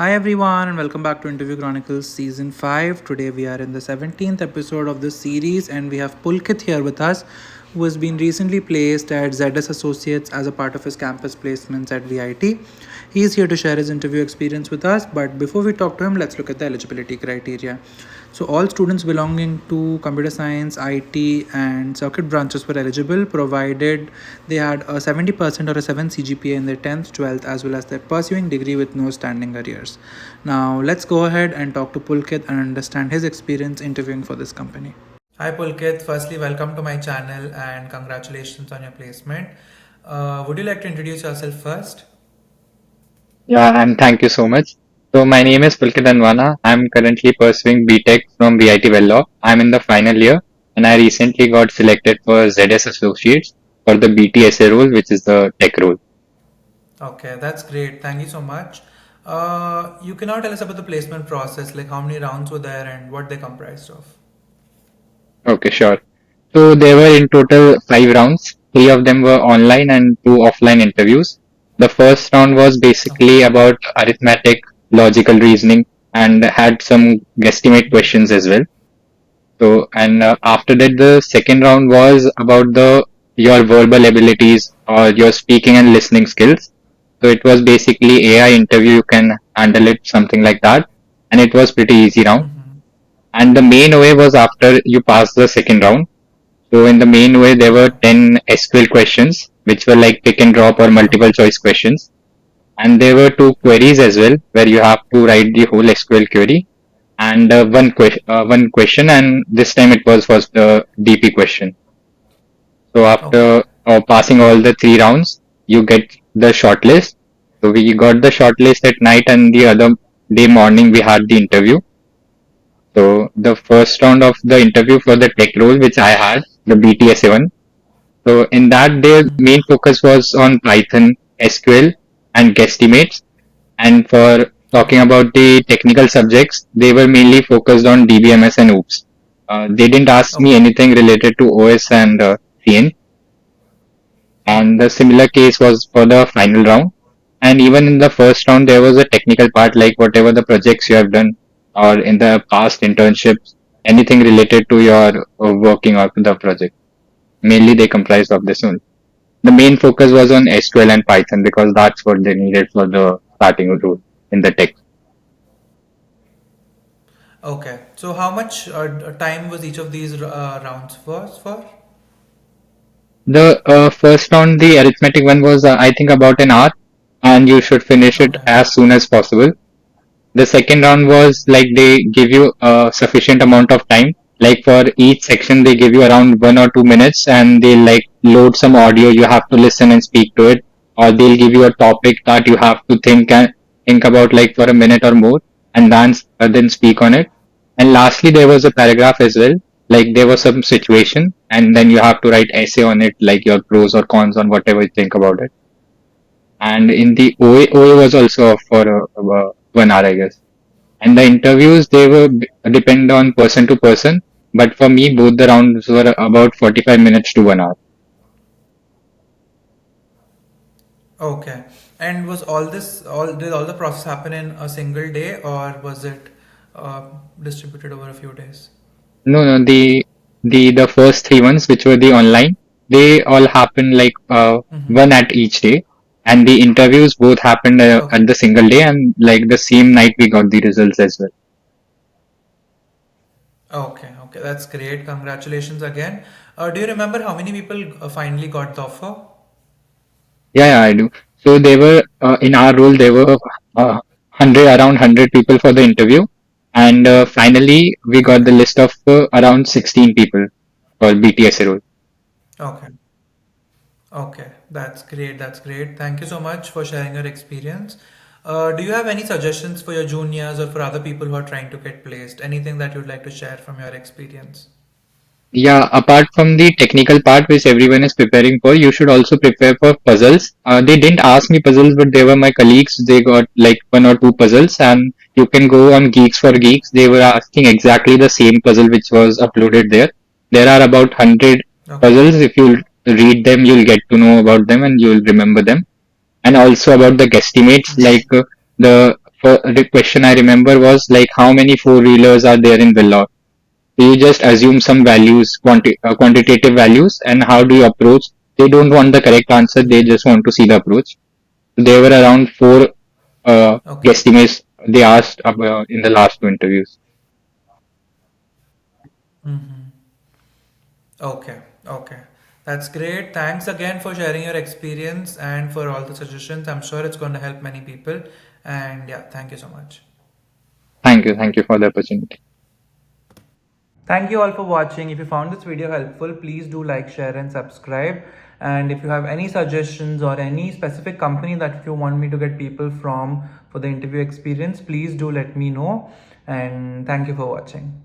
Hi everyone and welcome back to Interview Chronicles Season 5. Today we are in the 17th episode of this series and we have Pulkit here with us who has been recently placed at ZS Associates as a part of his campus placements at VIT. He is here to share his interview experience with us, but before we talk to him, let's look at the eligibility criteria. So, all students belonging to computer science, IT, and circuit branches were eligible provided they had a 70% or a 7 CGPA in their 10th, 12th, as well as their pursuing degree with no standing arrears. Now, let's go ahead and talk to Pulkit and understand his experience interviewing for this company. Hi Pulkit, firstly, welcome to my channel and congratulations on your placement. Would you like to introduce yourself first? Yeah, and thank you so much. So my name is Pulkit Anwana. I'm currently pursuing BTech from VIT Vellore. I'm in the final year and I recently got selected for ZS Associates for the BTSA role, which is the tech role. Okay, that's great. Thank you so much. You can now tell us about the placement process, like how many rounds were there and what they comprised of. Okay, sure. So there were in total 5 rounds. 3 of them were online and 2 offline interviews. The first round was Okay. basically about arithmetic, logical reasoning, and had some guesstimate questions as well. So, and after that, the second round was about the your verbal abilities or your speaking and listening skills. So it was basically AI interview. You can handle it, something like that, and it was pretty easy round. Mm-hmm. And the main way was after you passed the second round. So in the main way, there were Okay. 10 SQL questions, which were like pick and drop or multiple choice questions. And there were 2 queries as well, where you have to write the whole SQL query and one question, and this time it was the DP question. So Okay. after passing all the 3 rounds, you get the shortlist. So we got the shortlist at night, and the other day morning we had the interview. So the first round of the interview for the tech role, which I had, the BTSA one. So in that, their main focus was on Python, SQL, and guesstimates. And for talking Okay. about the technical subjects, they were mainly focused on DBMS and OOPS. They didn't ask me Okay. anything related to OS and CN. And the similar case was for the final round. And even in the first round, there was a technical part like whatever the projects you have done or in the past internships, anything related to your working on the project. Mainly they comprised of this only. The main focus was on SQL and Python because that's what they needed for the starting role in the tech. Okay. So how much time was each of these rounds for? The first round, the arithmetic one was, I think, about an hour, and you should finish it Okay. as soon as possible. The second round was like they give you a sufficient amount of time. Like for each section, they give you around 1 or 2 minutes, and they like load some audio. You have to listen and speak to it, or they'll give you a topic that you have to think about like for a minute or more, and then speak on it. And lastly, there was a paragraph as well. Like there was some situation, and then you have to write essay on it, like your pros or cons on whatever you think about it. And in the OA was also for 1 hour, I guess. And the interviews, they were depend on person to person. But for me, both the rounds were about 45 minutes to 1 hour. Okay. And was all did all the process happen in a single day or was it distributed over a few days? No, no, the first 3 ones, which were the online, they all happened like Mm-hmm. one at each day. And the interviews both happened Okay. at the single day, and like the same night we got the results as well. Okay. Okay. That's great. Congratulations again. Do you remember how many people finally got the offer? Yeah, yeah, I do. So they were in our role, there were 100 people for the interview, and finally we got Okay. the list of around 16 people for BTS role. Okay. Okay, that's great. That's great. Thank you so much for sharing your experience. Do you have any suggestions for your juniors or for other people who are trying to get placed? Anything that you'd like to share from your experience? Yeah, apart from the technical part which everyone is preparing for, you should also prepare for puzzles. They didn't ask me puzzles, but they were my colleagues. They got like 1 or 2 puzzles, and you can go on Geeks for Geeks. They were asking exactly the same puzzle which was uploaded there. There are about 100 Okay. puzzles. If you read them, you'll get to know about them and you'll remember them. And also about the guesstimates, like Mm-hmm. the the question I remember was like how many four-wheelers are there in Vellore. So you just assume some values, quantitative values, and how do you approach? They don't want the correct answer; they just want to see the approach. So there were around four Okay. guesstimates they asked in the last two interviews. Okay. Okay. That's great. Thanks again for sharing your experience and for all the suggestions. I'm sure it's going to help many people. And yeah, thank you so much. Thank you for the opportunity. Thank you all for watching. If you found this video helpful, please do like, share, and subscribe. And if you have any suggestions or any specific company that you want me to get people from for the interview experience, please do let me know. And thank you for watching.